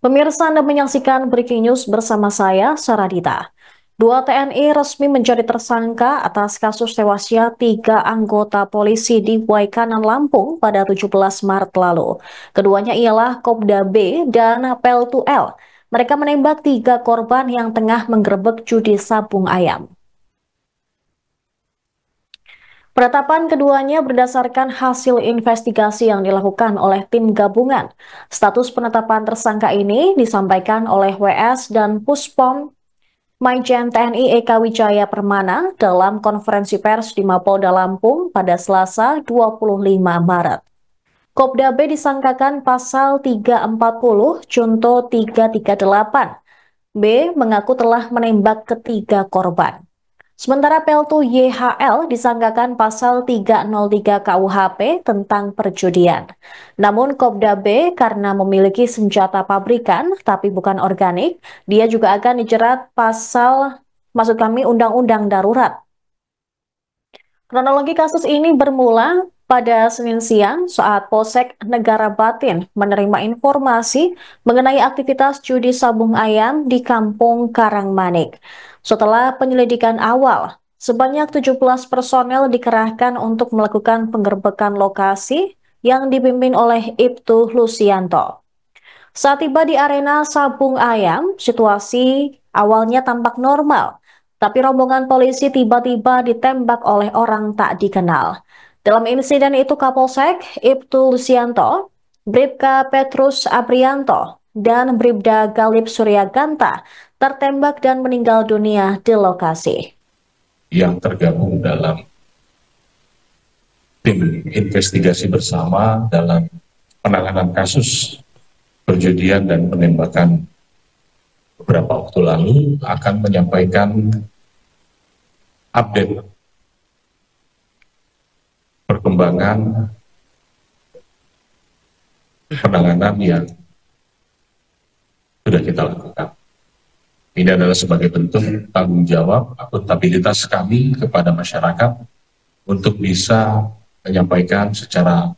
Pemirsa, Anda menyaksikan Breaking News bersama saya, Saradita. Dua TNI resmi menjadi tersangka atas kasus tewasnya tiga anggota polisi di Waikanan, Lampung pada 17 Maret lalu. Keduanya ialah Kopda B dan Peltu L. Mereka menembak tiga korban yang tengah menggerebek judi sabung ayam. Penetapan keduanya berdasarkan hasil investigasi yang dilakukan oleh tim gabungan. Status penetapan tersangka ini disampaikan oleh WS dan Puspom Maijen TNI Eka Wijaya Permana dalam konferensi pers di Mapolda Lampung pada Selasa 25 Maret. Kopda B disangkakan pasal 340 Junto 338. B mengaku telah menembak ketiga korban. Sementara Peltu YHL disangkakan pasal 303 KUHP tentang perjudian. Namun Kopda B karena memiliki senjata pabrikan tapi bukan organik, dia juga akan dijerat Undang-Undang Darurat. Kronologi kasus ini bermula pada Senin siang saat Polsek Negara Batin menerima informasi mengenai aktivitas judi sabung ayam di Kampung Karangmanik. Setelah penyelidikan awal, sebanyak 17 personel dikerahkan untuk melakukan penggerbekan lokasi yang dipimpin oleh Ibtu Lusianto. Saat tiba di arena sabung ayam, situasi awalnya tampak normal, tapi rombongan polisi tiba-tiba ditembak oleh orang tak dikenal. Dalam insiden itu Kapolsek Ibtu Lusianto, Bribka Petrus Aprianto, dan Bribda Galip Suryaganta tertembak dan meninggal dunia di lokasi. Yang tergabung dalam tim investigasi bersama dalam penanganan kasus perjudian dan penembakan beberapa waktu lalu akan menyampaikan update perkembangan penanganan yang sudah kita lakukan. Ini adalah sebagai bentuk tanggung jawab, akuntabilitas kami kepada masyarakat untuk bisa menyampaikan secara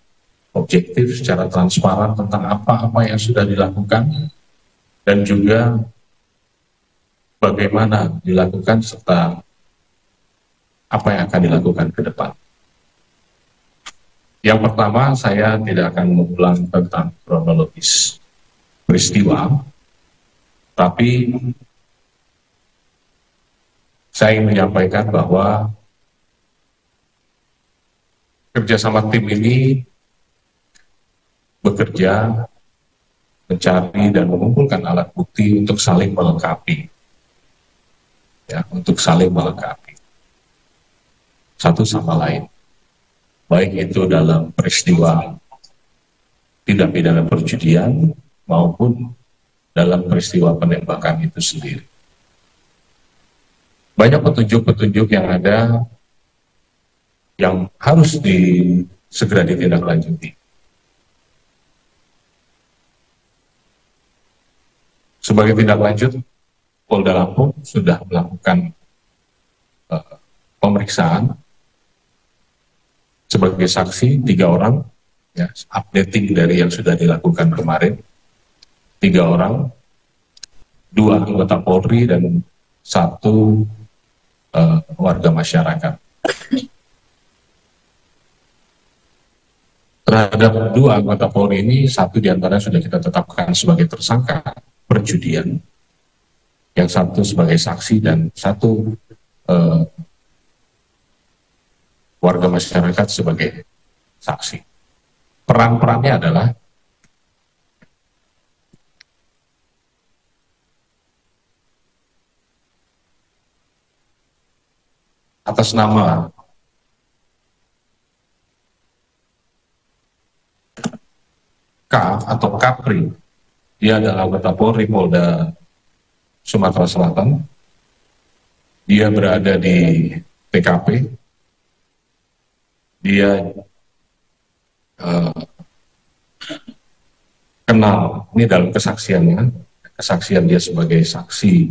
objektif, secara transparan tentang apa-apa yang sudah dilakukan dan juga bagaimana dilakukan serta apa yang akan dilakukan ke depan. Yang pertama, saya tidak akan mengulang tentang kronologis peristiwa, tapi saya ingin menyampaikan bahwa kerjasama tim ini bekerja mencari dan mengumpulkan alat bukti untuk saling melengkapi, untuk saling melengkapi satu sama lain, baik itu dalam peristiwa tindak pidana perjudian maupun dalam peristiwa penembakan itu sendiri. Banyak petunjuk-petunjuk yang ada yang harus segera ditindaklanjuti. Sebagai tindak lanjut, Polda Lampung sudah melakukan pemeriksaan sebagai saksi 3 orang, updating dari yang sudah dilakukan kemarin, 3 orang, 2 anggota Polri dan 1 warga masyarakat. Terhadap 2 anggota Polri ini, 1 diantara sudah kita tetapkan sebagai tersangka perjudian, yang 1 sebagai saksi dan 1 warga masyarakat sebagai saksi. Peran-perannya adalah atas nama K atau Kapri, dia adalah anggota Polri Polda Sumatera Selatan. Dia berada di TKP. Dia kenal, ini dalam kesaksiannya, kesaksian dia sebagai saksi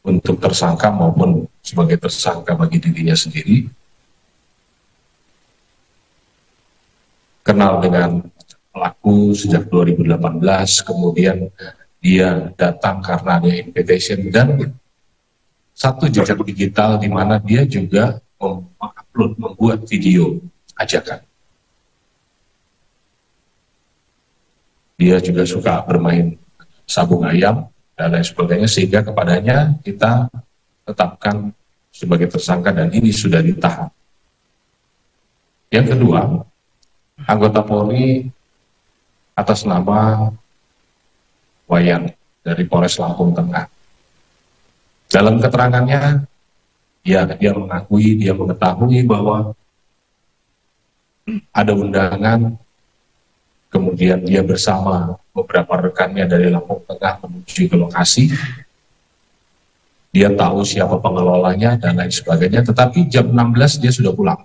untuk tersangka maupun sebagai tersangka bagi dirinya sendiri. Kenal dengan pelaku sejak 2018, kemudian dia datang karena ada invitation, dan satu jejak digital di mana dia juga mengupload, membuat video ajakan. Dia juga suka bermain sabung ayam dan lain sebagainya, sehingga kepadanya kita tetapkan sebagai tersangka dan ini sudah ditahan. Yang kedua, anggota Polri atas nama Wayan dari Polres Lampung Tengah. Dalam keterangannya, dia mengetahui bahwa ada undangan, kemudian dia bersama beberapa rekannya dari Lampung Tengah menuju ke lokasi. Dia tahu siapa pengelolanya dan lain sebagainya, tetapi jam 16 dia sudah pulang.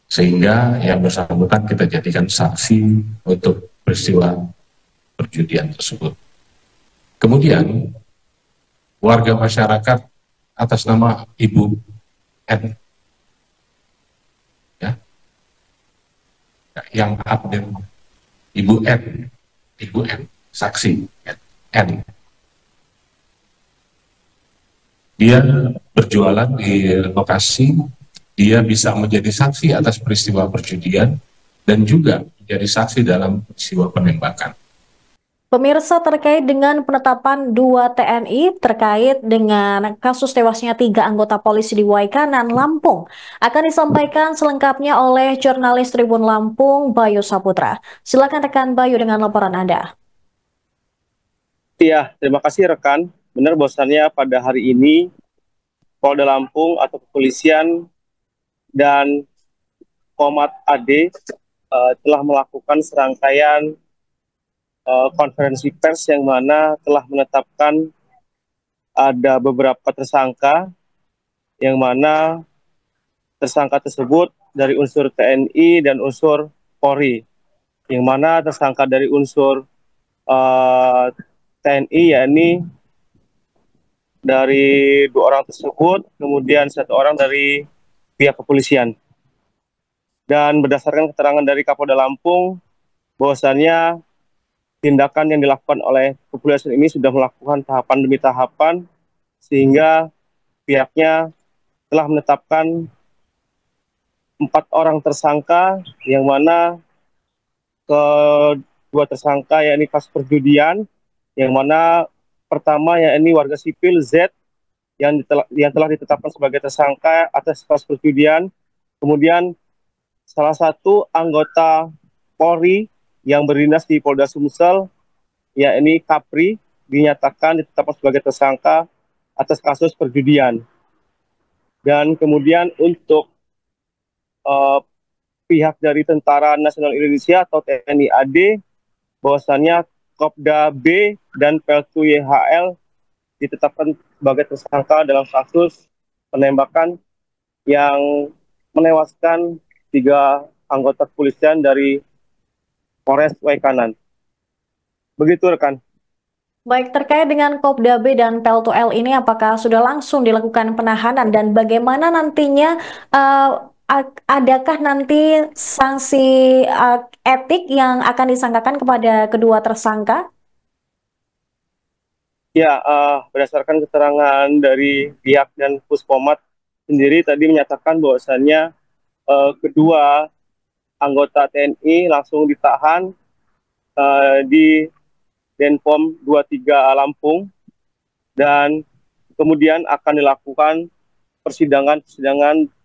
Sehingga yang bersangkutan kita jadikan saksi untuk peristiwa perjudian tersebut. Kemudian warga masyarakat atas nama Ibu N, ya, yang update Ibu N, saksi N. Dia berjualan di lokasi, dia bisa menjadi saksi atas peristiwa perjudian dan juga menjadi saksi dalam peristiwa penembakan. Pemirsa, terkait dengan penetapan 2 TNI terkait dengan kasus tewasnya 3 anggota polisi di Waikanan, Lampung, akan disampaikan selengkapnya oleh jurnalis Tribun Lampung, Bayu Saputra. Silakan rekan Bayu dengan laporan Anda. Iya, terima kasih rekan. Benar bahwasannya pada hari ini Polda Lampung atau kepolisian dan Komat AD telah melakukan serangkaian konferensi pers yang mana telah menetapkan ada beberapa tersangka, yang mana tersangka tersebut dari unsur TNI dan unsur Polri, yang mana tersangka dari unsur TNI yakni dari 2 orang tersebut, kemudian 1 orang dari pihak kepolisian. Dan berdasarkan keterangan dari Kapolda Lampung, bahwasannya tindakan yang dilakukan oleh kepolisian ini sudah melakukan tahapan demi tahapan, sehingga pihaknya telah menetapkan 4 orang tersangka, yang mana kedua tersangka yakni kasus perjudian, yang mana pertama yakni warga sipil Z yang telah ditetapkan sebagai tersangka atas kasus perjudian. Kemudian salah satu anggota Polri yang berdinas di Polda Sumsel yakni Kapri dinyatakan ditetapkan sebagai tersangka atas kasus perjudian. Dan kemudian untuk pihak dari Tentara Nasional Indonesia atau TNI AD, bahwasannya Kopda B dan Peltu YHL ditetapkan sebagai tersangka dalam kasus penembakan yang menewaskan 3 anggota kepolisian dari Polres Waikanan. Begitu rekan. Baik, terkait dengan Kopda B dan Peltu L ini, apakah sudah langsung dilakukan penahanan dan bagaimana nantinya, adakah nanti sanksi etik yang akan disangkakan kepada kedua tersangka? Ya, berdasarkan keterangan dari pihak dan Puspomat sendiri tadi menyatakan bahwasannya kedua anggota TNI langsung ditahan di Denpom 23 Lampung, dan kemudian akan dilakukan persidangan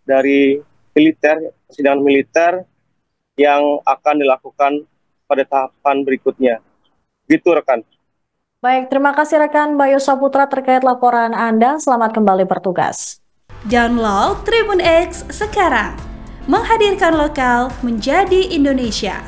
dari persidangan militer yang akan dilakukan pada tahapan berikutnya. Gitu rekan. Baik, terima kasih rekan Bayu Saputra terkait laporan Anda. Selamat kembali bertugas. Download Tribun X sekarang, menghadirkan lokal menjadi Indonesia.